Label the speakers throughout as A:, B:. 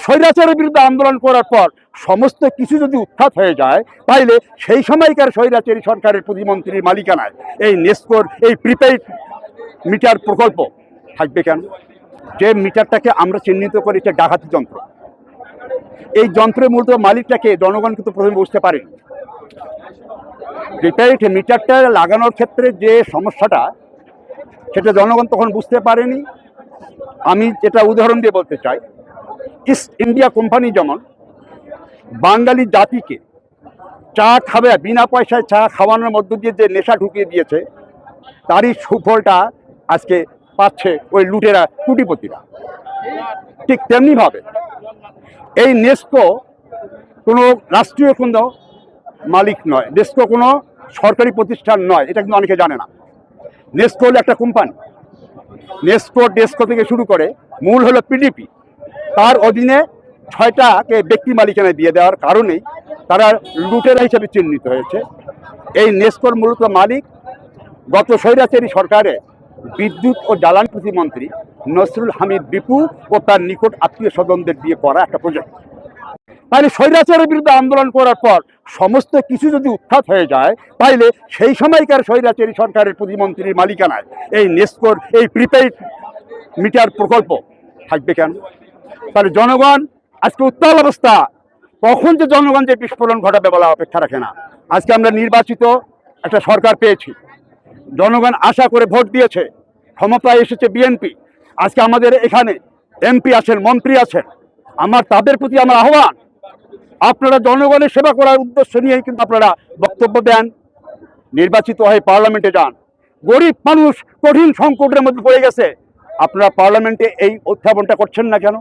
A: স্বৈরাচারের বিরুদ্ধে আন্দোলন করার পর সমস্ত কিছু যদি উৎখাত হয়ে যায়, তাইলে সেই সময়কার স্বৈরাচারী সরকারের প্রতিমন্ত্রীর মালিকানায় এই নেস্কোর এই প্রিপেইড মিটার প্রকল্প থাকবে কেন? যে মিটারটাকে আমরা চিহ্নিত করি যে ডাকাতি যন্ত্র, এই যন্ত্রের মূলত মালিকটাকে জনগণ কিন্তু প্রথমে বুঝতে পারেনি। প্রিপেইড মিটারটা লাগানোর ক্ষেত্রে যে সমস্যাটা, সেটা জনগণ তখন বুঝতে পারেনি। আমি যেটা উদাহরণ দিয়ে বলতে চাই, ইস্ট ইন্ডিয়া কোম্পানি যেমন বাঙালি জাতিকে চা খাবে, বিনা পয়সায় চা খাওয়ানোর মধ্য দিয়ে যে নেশা ঢুকিয়ে দিয়েছে, তারই সুফলটা আজকে পাচ্ছে ওই লুটেরা কোটিপতিরা। ঠিক তেমনিভাবে এই নেস্কো কোনো রাষ্ট্রীয় কোনো মালিক নয়, নেস্কো কোনো সরকারি প্রতিষ্ঠান নয়, এটা কিন্তু অনেকে জানে না। নেস্কো হলো একটা কোম্পানি। নেস্কো থেকে শুরু করে মূল হলো পিডিপি, তার অধীনে 6টাকে ব্যক্তি মালিকানায় দিয়ে দেওয়ার কারণেই তারা লুটেরা হিসেবে চিহ্নিত হয়েছে। এই নেস্কোর মূলত মালিক গত স্বৈরাচারী সরকারে বিদ্যুৎ ও জ্বালানি প্রতিমন্ত্রী নসরুল হামিদ বিপু ও তার নিকট আত্মীয় স্বজনদের দিয়ে করা একটা প্রজেক্ট। তাহলে স্বৈরাচারের বিরুদ্ধে আন্দোলন করার পর সমস্ত কিছু যদি উৎখাত হয়ে যায়, তাইলে সেই সময়কার স্বৈরাচারী সরকারের প্রতিমন্ত্রীর মালিকানায় এই নেস্কোর এই প্রিপেইড মিটার প্রকল্প থাকবে কেন? তাহলে জনগণ আজকে উত্তাল অবস্থা, কখন যে জনগণ যে বিস্ফোরণ ঘটাবে বলা অপেক্ষা রাখে না। আজকে আমরা নির্বাচিত একটা সরকার পেয়েছি, জনগণ আশা করে ভোট দিয়েছে, ক্ষমতায় এসেছে বিএনপি। আজকে আমাদের এখানে এমপি আছেন, মন্ত্রী আছেন, তাদের প্রতি আমার আহ্বান, আপনারা জনগণের সেবা করার উদ্দেশ্য নিয়েই কিন্তু আপনারা বক্তব্য দেন, নির্বাচিত হয়ে পার্লামেন্টে যান। গরিব মানুষ কঠিন সংকটের মধ্যে পড়ে গেছে, আপনারা পার্লামেন্টে এই উত্থাপনটা করছেন না কেন?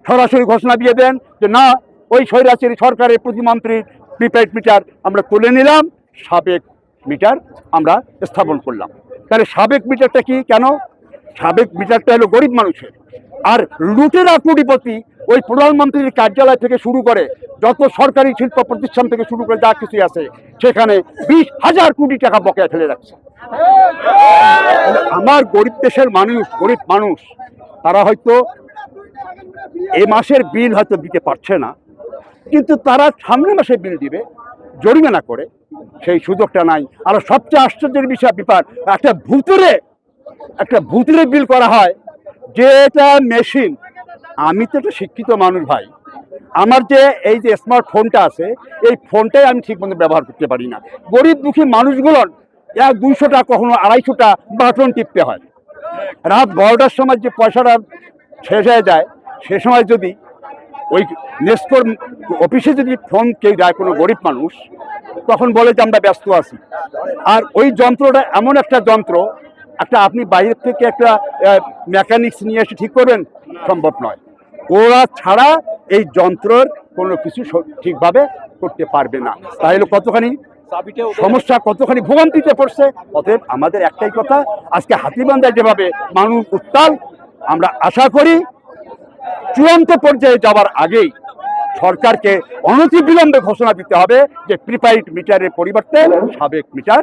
A: সরাসরি ঘোষণা দিয়ে দেন যে না, ওই স্বৈরাচারী সরকারের প্রতিমন্ত্রীর প্রিপেইড মিটার আমরা তুলে নিলাম, সাবেক মিটার আমরা স্থাপন করলাম। তাহলে সাবেক মিটারটা কি? কেন সাবেক মিটারটা হলো গরিব মানুষের, আর লুটেরা কোটিপতি ওই প্রধানমন্ত্রীর কার্যালয় থেকে শুরু করে যত সরকারি শিল্প প্রতিষ্ঠান থেকে শুরু করে যা কিছু আছে, সেখানে 20,000 কোটি টাকা বকেয়া ফেলে রাখছে। আমার গরিব দেশের গরিব মানুষ তারা হয়তো এ মাসের বিল হয়তো দিতে পারছে না, কিন্তু তারা সামনের মাসে বিল দিবে জরিমানা করে, সেই সুযোগটা নাই। আর সবচেয়ে আশ্চর্যের ব্যাপার, একটা ভূতুরে বিল করা হয়, যে এটা মেশিন। আমি তো একটা শিক্ষিত মানুষ ভাই, আমার যে এই যে স্মার্টফোনটা আছে, এই ফোনটাই আমি ঠিক মতো ব্যবহার করতে পারি না। গরিব দুঃখী মানুষগুলোর 200টা কখনো 250টা বাটন টিপতে হয়। রাত 12টার সময় যে পয়সাটা শেষ হয়ে যায়, সে সময় যদি ওই নেস্কোর অফিসে যদি ফোন কেউ যায় কোনো গরিব মানুষ, তখন বলে যে আমরা ব্যস্ত আছি। আর ওই যন্ত্রটা এমন একটা যন্ত্র, আপনি বাইরের থেকে একটা মেকানিক্স নিয়ে এসে ঠিক করবেন, সম্ভব নয়। ওরা ছাড়া এই যন্ত্রের কোনো কিছু ঠিকভাবে করতে পারবে না। তাহলে কতখানি সমস্যা, কতখানি ভোগান্তিতে পড়ছে। অতএব আমাদের একটাই কথা, আজকে হাতীবান্ধায় যেভাবে মানুষ উত্তাল, আমরা আশা করি চূড়ান্ত পর্যায়ে যাওয়ার আগেই সরকারকে অনতিবিলম্বে ঘোষণা দিতে হবে যে প্রিপেইড মিটারের পরিবর্তে সাবেক মিটার।